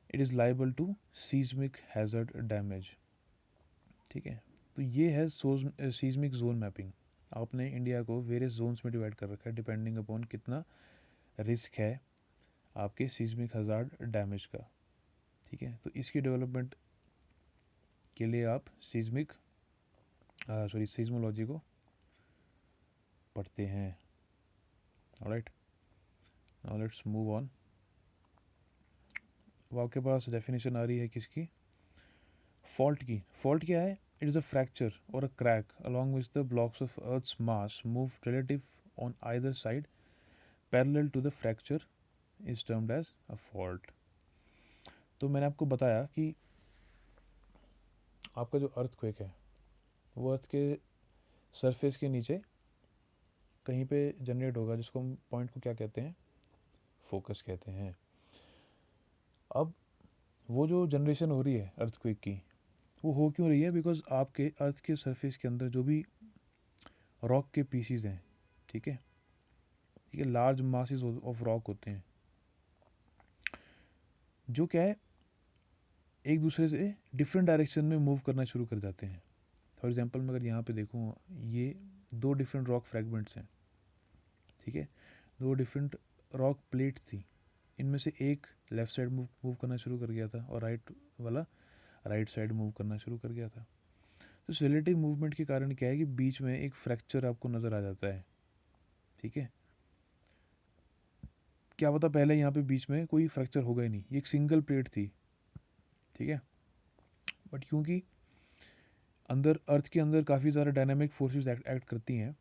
It is liable to seismic hazard damage, ठीक है। तो ये है सीज्मिक जोन मैपिंग। आपने इंडिया को वेरियस जोन्स में डिवाइड कर रखा है डिपेंडिंग अपॉन कितना रिस्क है आपके सीज्मिक हज़ार्ड डैमेज का, ठीक है। तो इसकी डेवलपमेंट के लिए आप सीज्मोलॉजी को पढ़ते हैं। Alright, now let's move on. वो आपके पास डेफिनेशन आ रही है किसकी, फॉल्ट की। फॉल्ट क्या है, इट इज़ अ फ्रैक्चर और a crack along which the blocks of Earth's mass move relative on either side parallel to the fracture is termed as a fault। तो मैंने आपको बताया कि आपका जो अर्थक्वेक है वो अर्थ के सरफेस के नीचे कहीं पे जनरेट होगा, जिसको हम पॉइंट को क्या कहते हैं, फोकस कहते हैं। अब वो जो जनरेशन हो रही है अर्थक्वेक की, वो हो क्यों रही है, बिकॉज आपके अर्थ के सरफेस के अंदर जो भी रॉक के पीसीज हैं, ठीक है, ठीक है, लार्ज मासेस ऑफ रॉक होते हैं जो क्या है एक दूसरे से डिफरेंट डायरेक्शन में मूव करना शुरू कर जाते हैं। फॉर एग्जांपल मैं अगर यहाँ पे देखूँ, ये 2 डिफरेंट रॉक फ्रैगमेंट्स हैं, ठीक है, 2 डिफरेंट रॉक प्लेट्स थी। इनमें से एक लेफ़्ट साइड मूव करना शुरू कर गया था और राइट वाला राइट साइड मूव करना शुरू कर गया था। तो रिलेटिव मूवमेंट के कारण क्या है कि बीच में एक फ्रैक्चर आपको नज़र आ जाता है, ठीक है। क्या पता पहले यहाँ पे बीच में कोई फ्रैक्चर होगा ही नहीं, ये एक सिंगल प्लेट थी, ठीक है। बट क्योंकि अंदर अर्थ के अंदर काफ़ी ज़्यादा डायनामिक फोर्सेस एक्ट करती हैं,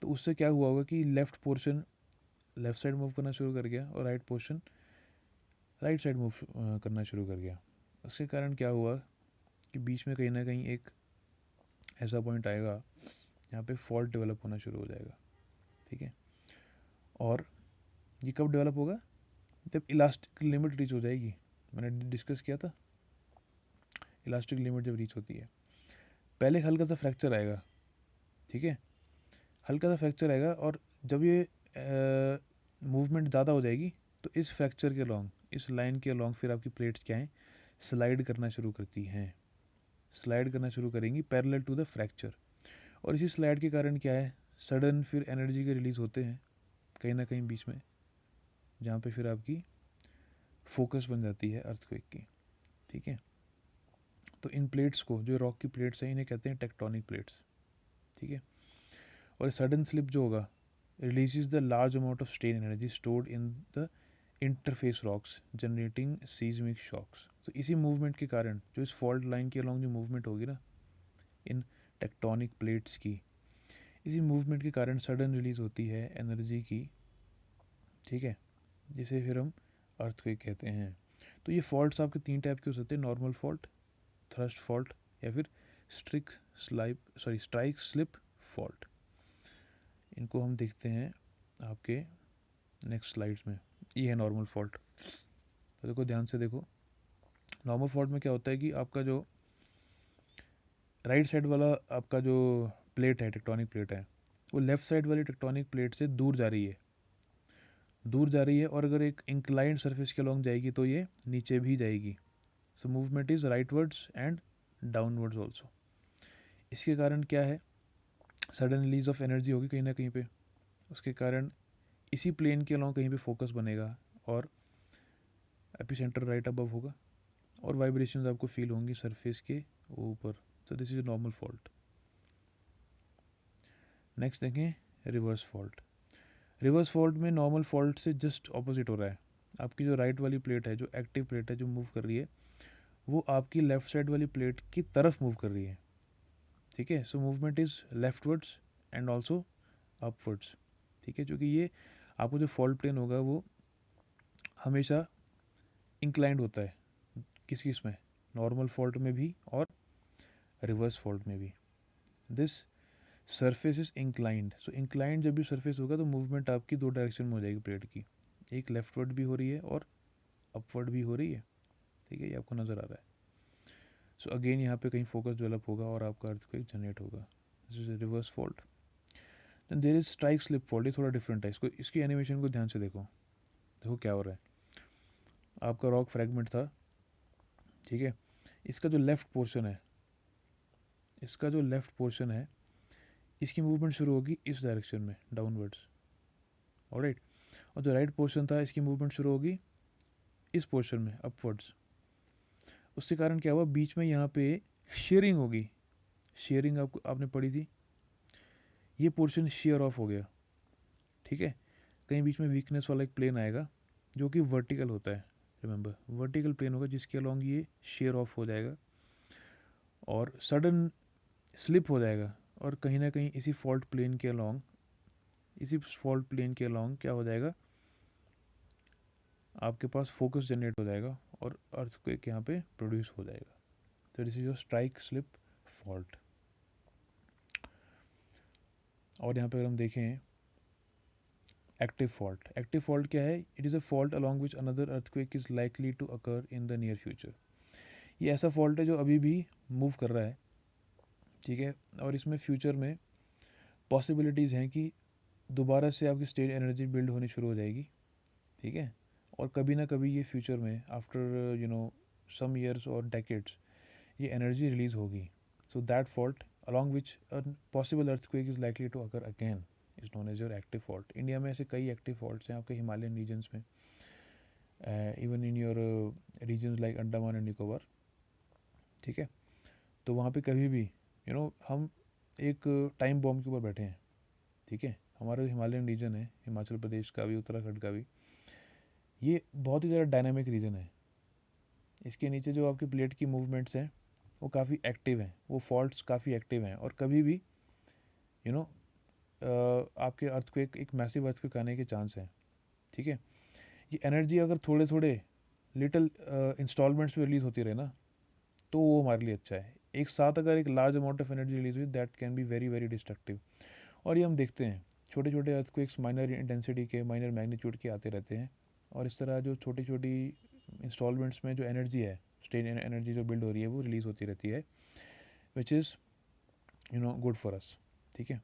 तो उससे क्या हुआ होगा कि left portion left side move करना शुरू कर गया और right portion right side move करना शुरू कर गया। उसके कारण क्या हुआ कि बीच में कहीं ना कहीं एक ऐसा पॉइंट आएगा जहाँ पे फॉल्ट डेवलप होना शुरू हो जाएगा, ठीक है। और ये कब डेवलप होगा, जब इलास्टिक लिमिट रीच हो जाएगी। मैंने डिस्कस किया था, इलास्टिक लिमिट जब रीच होती है, पहले हल्का सा फ्रैक्चर आएगा, ठीक है, हल्का सा फ्रैक्चर आएगा, और जब ये मूवमेंट ज़्यादा हो जाएगी तो इस फ्रैक्चर के लॉन्ग, इस लाइन के लॉन्ग फिर आपकी प्लेट्स क्या हैं, स्लाइड करना शुरू करती हैं, स्लाइड करना शुरू करेंगी पैरेलल टू द फ्रैक्चर। और इसी स्लाइड के कारण क्या है, सडन फिर एनर्जी के रिलीज़ होते हैं कहीं ना कहीं बीच में, जहाँ पे फिर आपकी फोकस बन जाती है अर्थक्वेक की, ठीक है। तो इन प्लेट्स को, जो रॉक की प्लेट्स हैं, इन्हें कहते हैं टेक्टोनिक प्लेट्स, ठीक है। और सडन स्लिप जो होगा releases the large amount of strain energy stored in the interface rocks generating seismic shocks। तो इसी मूवमेंट के कारण, जो इस फॉल्ट लाइन के अलॉन्ग जो मूवमेंट होगी ना इन टेक्टोनिक प्लेट्स की, इसी मूवमेंट के कारण सडन रिलीज होती है एनर्जी की, ठीक है, जिसे फिर हम अर्थक्वेक कहते हैं। तो ये फॉल्ट्स आपके 3 टाइप के हो सकते हैं, नॉर्मल फॉल्ट, थ्रस्ट फॉल्ट, या फिर स्ट्राइक स्लिप फॉल्ट। इनको हम देखते हैं आपके नेक्स्ट स्लाइड्स में। ये है नॉर्मल फॉल्ट। तो देखो ध्यान से देखो, नॉर्मल फॉल्ट में क्या होता है कि आपका जो राइट साइड वाला आपका जो प्लेट है, टेक्टोनिक प्लेट है, वो लेफ़्ट साइड वाली टेक्टोनिक प्लेट से दूर जा रही है, दूर जा रही है, और अगर एक इंक्लाइंड सरफेस के अलॉन्ग जाएगी तो ये नीचे भी जाएगी। So movement is rightwards and downwards also. इसके कारण क्या है, सडन रिलीज ऑफ एनर्जी होगी कहीं ना कहीं पे, उसके कारण इसी प्लेन के अलॉन्ग कहीं पे फोकस बनेगा और एपिसेंटर राइट अबव होगा, और वाइब्रेशंस आपको फील होंगी सरफेस के ऊपर। सो this is normal fault. Next देखें रिवर्स फॉल्ट। रिवर्स फॉल्ट में नॉर्मल फॉल्ट से जस्ट ऑपोजिट हो रहा है। आपकी जो राइट वाली प्लेट है, जो एक्टिव प्लेट है, जो मूव कर रही है, वो आपकी लेफ्ट साइड वाली प्लेट की तरफ मूव कर रही है। ठीक है, so movement is leftwards and also upwards. ठीक है, क्योंकि ये आपको जो फॉल्ट प्लेन होगा वो हमेशा इंक्लाइंड होता है, किस में, नॉर्मल फॉल्ट में भी और रिवर्स फॉल्ट में भी। This surface is inclined. So inclined जब भी सरफेस होगा तो मूवमेंट आपकी दो डायरेक्शन में हो जाएगी प्लेट की, एक लेफ्टवर्ड भी हो रही है और अपवर्ड भी हो रही है। ठीक है, ये आपको नज़र आ रहा है। सो अगेन यहाँ पे कहीं फोकस डेवलप होगा और आपका अर्थक्वेक जनरेट होगा। This is reverse fault. Then there is strike slip fault. ये थोड़ा डिफरेंट है, इसको, इसकी एनिमेशन को ध्यान से देखो। देखो क्या हो रहा है। आपका रॉक फ्रेगमेंट था, ठीक है, इसका जो लेफ्ट पोर्शन है, इसका जो लेफ्ट पोर्शन है, इसकी मूवमेंट शुरू होगी इस डायरेक्शन में, डाउनवर्ड्स। ऑलराइट, और जो राइट पोर्शन था, इसकी मूवमेंट शुरू होगी इस पोर्शन में, अपवर्ड्स। उसके कारण क्या हुआ, बीच में यहाँ पे शेयरिंग होगी। शेयरिंग आपने पढ़ी थी, ये पोर्शन शेयर ऑफ हो गया। ठीक है, कहीं बीच में वीकनेस वाला एक प्लेन आएगा जो कि वर्टिकल होता है। रिमेंबर, वर्टिकल प्लेन होगा जिसके अलॉन्ग ये शेयर ऑफ हो जाएगा और सडन स्लिप हो जाएगा, और कहीं ना कहीं इसी फॉल्ट प्लेन के अलॉन्ग, इसी फॉल्ट प्लेन के अलॉन्ग क्या हो जाएगा, आपके पास फोकस जनरेट हो जाएगा और अर्थक्वेक यहाँ पे प्रोड्यूस हो जाएगा। तो this is your strike slip fault. और यहाँ पे अगर हम देखें एक्टिव फॉल्ट, एक्टिव फॉल्ट क्या है, it is a fault along which another earthquake is likely to occur in the near future. ये ऐसा फॉल्ट है जो अभी भी मूव कर रहा है। ठीक है, और इसमें फ्यूचर में पॉसिबिलिटीज़ हैं कि दोबारा से आपकी स्टेट एनर्जी बिल्ड होनी शुरू हो जाएगी। ठीक है, और कभी ना कभी ये फ्यूचर में आफ्टर सम ईयर्स और डेकेड्स ये एनर्जी रिलीज होगी। So that fault along which a possible earthquake is likely to occur again is known as your active fault. India में ऐसे कई एक्टिव फॉल्ट्स हैं आपके हिमालयन रीजन्स में, even in your regions like Andaman and Nicobar. ठीक है, तो वहाँ पे कभी भी हम एक टाइम बॉम्ब के ऊपर बैठे हैं। ठीक है, हमारा जो हिमालयन रीजन है, हिमाचल प्रदेश का भी, उत्तराखंड का भी, ये बहुत ही ज़्यादा डायनामिक रीजन है। इसके नीचे जो आपकी प्लेट की मूवमेंट्स हैं वो काफ़ी एक्टिव हैं, वो फॉल्ट्स काफ़ी एक्टिव हैं, और कभी भी यू नो आपके अर्थक्वेक, एक मैसिव अर्थक्वेक आने के चांस हैं। ठीक है, ये एनर्जी अगर थोड़े थोड़े लिटिल इंस्टॉलमेंट्स में रिलीज़ होती रहे ना, तो वो हमारे लिए अच्छा है। एक साथ अगर एक large amount of energy release हुई, that can be very very destructive. और ये हम देखते हैं, छोटे छोटे अर्थक्वेक्स माइनर इंटेंसिटी के, माइनर मैग्नीट्यूड के आते रहते हैं, और इस तरह जो छोटी छोटी इंस्टॉलमेंट्स में जो एनर्जी है, स्टेट एनर्जी जो बिल्ड हो रही है, वो रिलीज़ होती रहती है, which is good for us. ठीक है,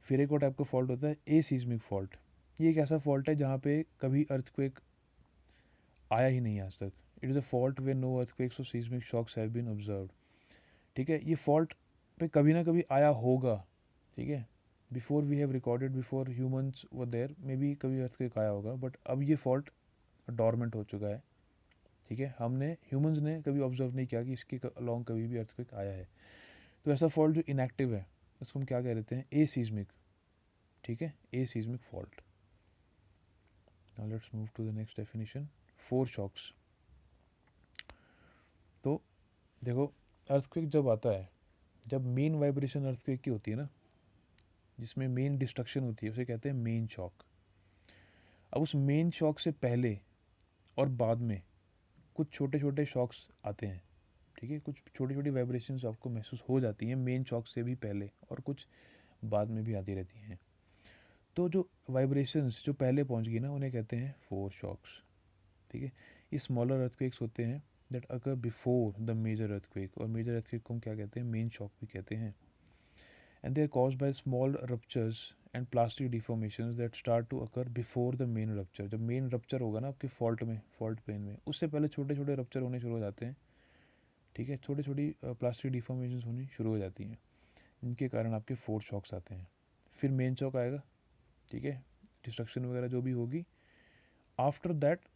फिर एक और टाइप का फॉल्ट होता है ए सीस्मिक फॉल्ट। ये एक ऐसा फॉल्ट है जहाँ पे कभी अर्थक्वेक आया ही नहीं आज तक। It is a fault where no earthquakes और seismic shocks have been observed. ठीक है, ये फॉल्ट पे कभी ना कभी आया होगा। ठीक है, before we have recorded, before humans were there, may be कभी अर्थक्वेक आया होगा, बट अब ये फॉल्ट डॉर्मेंट हो चुका है। ठीक है, हमने, ह्यूमंस ने कभी ऑब्जर्व नहीं किया कि इसके अलॉन्ग कभी भी अर्थक्वेक आया है। तो ऐसा फॉल्ट जो इनएक्टिव है, उसको हम क्या कह देते हैं, ए सीस्मिक। ठीक है, aseismic fault. Now let's move to the next definition, foreshocks. तो देखो, अर्थक्वेक जब आता है, जब मेन वाइब्रेशन अर्थक्वेक की होती है ना, जिसमें मेन डिस्ट्रक्शन होती है, उसे कहते हैं मेन शॉक। अब उस मेन शॉक से पहले और बाद में कुछ छोटे छोटे शॉक्स आते हैं। ठीक है, कुछ छोटी छोटी वाइब्रेशंस आपको महसूस हो जाती हैं मेन शॉक से भी पहले, और कुछ बाद में भी आती रहती हैं। तो जो वाइब्रेशंस जो पहले पहुंच गई ना, उन्हें कहते हैं फोर शॉक्स। ठीक है, ये स्मॉलर अर्थक्वेक्स होते हैं that occur before the major earthquake, और मेजर अर्थक्वेक को हम क्या कहते हैं, मेन शॉक भी कहते हैं। And they are caused by small ruptures and plastic deformations that start to occur before the main rupture। जब मेन रप्चर होगा ना आपके फॉल्ट में, फॉल्ट प्लेन में, उससे पहले छोटे छोटे रप्चर होने शुरू हो जाते हैं। ठीक है, छोटी छोटी प्लास्टिक डिफॉर्मेशंस होनी शुरू हो जाती हैं, जिनके कारण आपके फोर शॉक्स आते हैं। फिर मेन शॉक आएगा। ठीक है, डिस्ट्रक्शन वगैरह जो भी होगी। After that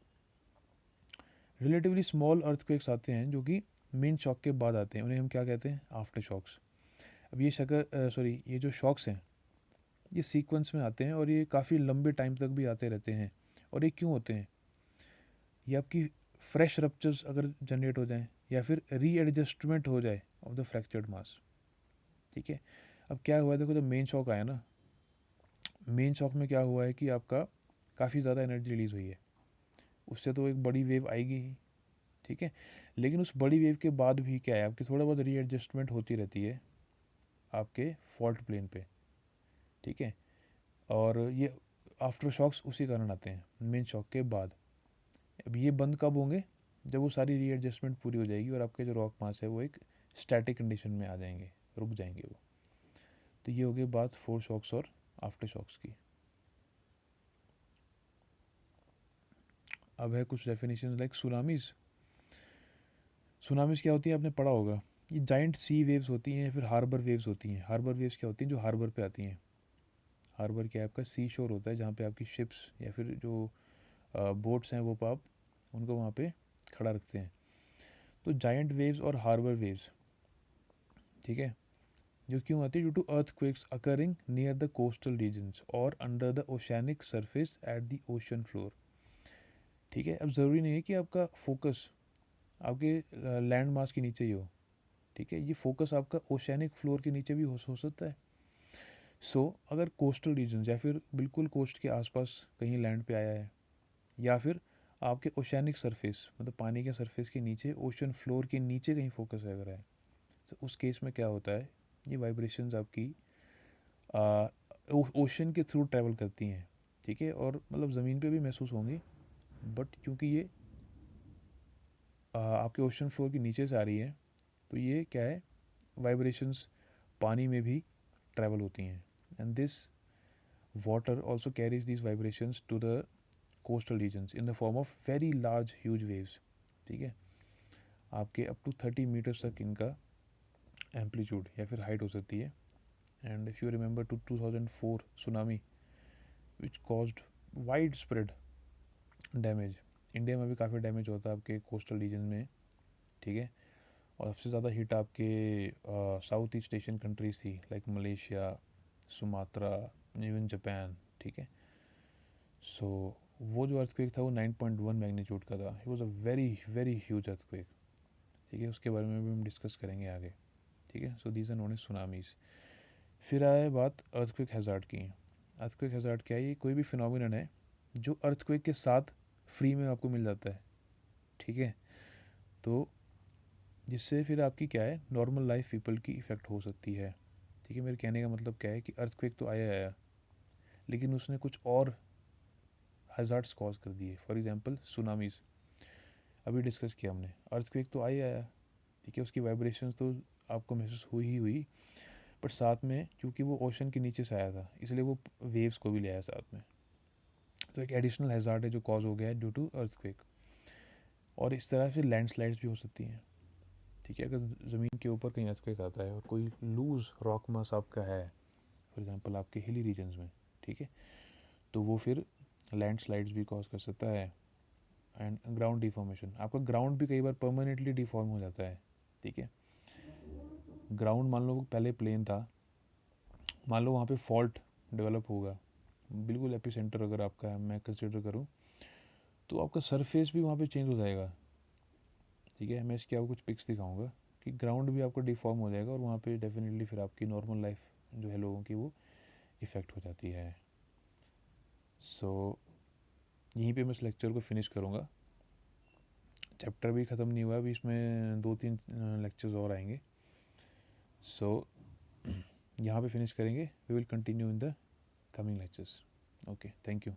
relatively small earthquakes आते हैं जो कि मेन शॉक के बाद आते हैं, उन्हें हम क्या कहते हैं, आफ्टर शॉक्स। अब ये ये जो शॉक्स हैं, ये सीक्वेंस में आते हैं और ये काफ़ी लंबे टाइम तक भी आते रहते हैं। और ये क्यों होते हैं? ये आपकी फ्रेश रप्चर्स अगर जनरेट हो जाएं या फिर रीएडजस्टमेंट हो जाए ऑफ द फ्रैक्चर्ड मास। ठीक है, अब क्या हुआ है, देखो, जब मेन शॉक आया ना, मेन शॉक में क्या हुआ है कि आपका काफ़ी ज़्यादा एनर्जी रिलीज़ हुई है, उससे तो एक बड़ी वेव आएगी ही। ठीक है, लेकिन उस बड़ी वेव के बाद भी क्या है, आपकी थोड़ा बहुत रीएडजस्टमेंट होती रहती है आपके फॉल्ट प्लेन पे। ठीक है, और ये आफ्टर शॉक्स उसी कारण आते हैं, मेन शॉक के बाद। अब ये बंद कब होंगे? जब वो सारी रीएडजस्टमेंट पूरी हो जाएगी और आपके जो रॉक मास है वो एक स्टैटिक कंडीशन में आ जाएंगे, रुक जाएंगे वो। तो ये हो गई बात फोर शॉक्स और आफ्टर शॉक्स की। अब है कुछ डेफिनेशन लाइक सुनामीज। सुनामीज क्या होती है, आपने पढ़ा होगा, ये जाइंट सी वेव्स होती हैं या फिर हार्बर वेव्स होती हैं। हार्बर वेव्स क्या होती हैं? जो हार्बर पे आती हैं। हार्बर क्या है? आपका सी शोर होता है जहाँ पे आपकी शिप्स या फिर जो बोट्स हैं वो आप उनको वहाँ पे खड़ा रखते हैं। तो जाइंट वेव्स और हार्बर वेव्स, ठीक है, जो क्यों आती है? Due to earthquakes occurring near the coastal regions और under the oceanic surface at the ocean floor. ठीक है, अब ज़रूरी नहीं है कि आपका फोकस आपके लैंड मास के नीचे ही हो। ठीक है, ये फोकस आपका ओशियनिक फ्लोर के नीचे भी हो सकता है। अगर कोस्टल रीजन या फिर बिल्कुल कोस्ट के आसपास कहीं लैंड पे आया है, या फिर आपके ओशियनिक सरफेस मतलब पानी के सरफेस के नीचे, ओशन फ्लोर के नीचे कहीं फोकस अगर है, तो उस केस में क्या होता है, ये वाइब्रेशंस आपकी ओशन के थ्रू ट्रैवल करती हैं। ठीक है, और मतलब ज़मीन पे भी महसूस होंगी, बट क्योंकि ये आपके ओशन फ्लोर के नीचे से आ रही है, तो ये क्या है, वाइब्रेशंस पानी में भी ट्रैवल होती हैं। And this water also carries these vibrations to the coastal regions in the form of very large huge waves। ठीक है, आपके अप टू 30 मीटर्स तक इनका एम्पलीट्यूड या फिर हाइट हो सकती है। And if you remember 2004 tsunami which caused wide spread damage, India में भी काफ़ी डैमेज होता है आपके कोस्टल रीजन में। ठीक है, और सबसे ज़्यादा हिट आपके साउथ ईस्ट एशियन कंट्रीज थी like Malaysia, Sumatra, even Japan. ठीक है, सो वो जो अर्थक्वेक था वो 9.1 मैग्नीट्यूड का था। It was a very very huge earthquake. ठीक है, उसके बारे में भी हम डिस्कस करेंगे आगे। ठीक है, so these are known as tsunamis. फिर आए बात अर्थक्वेक हैज़ार्ड की। अर्थक्वेक हैज़ार्ड क्या है? ये कोई भी फिनोमिनन है जो अर्थक्वेक के साथ फ्री में आपको मिल जाता है। ठीक है, तो जिससे फिर आपकी क्या है, नॉर्मल लाइफ पीपल की इफ़ेक्ट हो सकती है। ठीक है, मेरे कहने का मतलब क्या है कि अर्थक्वेक तो आया आया, लेकिन उसने कुछ और हैज़ार्ड्स कॉज कर दिए। फॉर एग्जांपल सुनामीज़ अभी डिस्कस किया हमने, अर्थक्वेक तो आया आया, ठीक है, उसकी वाइब्रेशंस तो आपको महसूस हुई ही हुई, बट साथ में क्योंकि वो ओशन के नीचे से आया था इसलिए वो वेव्स को भी ले आया साथ में। तो एक एडिशनल हैज़ार्ड है जो कॉज हो गया है ड्यू टू अर्थक्वेक। और इस तरह से लैंडस्लाइड्स भी हो सकती हैं। ठीक है, अगर ज़मीन के ऊपर कहीं अर्थक्वेक आता है और कोई लूज रॉक मास आपका है, फॉर एग्जांपल आपके हिली रीजन्स में, ठीक है, तो वो फिर लैंडस्लाइड्स भी कॉज कर सकता है। एंड ग्राउंड डिफॉर्मेशन, आपका ग्राउंड भी कई बार परमानेंटली डिफॉर्म हो जाता है। ठीक है, ग्राउंड मान लो पहले प्लेन था, मान लो वहाँ पे फॉल्ट डेवलप होगा, बिल्कुल एपिसेंटर अगर आपका मैं कंसिडर करूँ, तो आपका सरफेस भी वहाँ पे चेंज हो जाएगा। ठीक है, मैं इसके आपको कुछ पिक्स दिखाऊंगा कि ग्राउंड भी आपका डिफॉर्म हो जाएगा और वहाँ पे डेफिनेटली फिर आपकी नॉर्मल लाइफ जो है लोगों की वो इफ़ेक्ट हो जाती है। यहीं पे मैं इस लेक्चर को फिनिश करूँगा। चैप्टर भी ख़त्म नहीं हुआ, अभी इसमें 2-3 लेक्चर्स और आएंगे। यहाँ पे फिनिश करेंगे। We will continue in the coming lectures. Okay, thank you.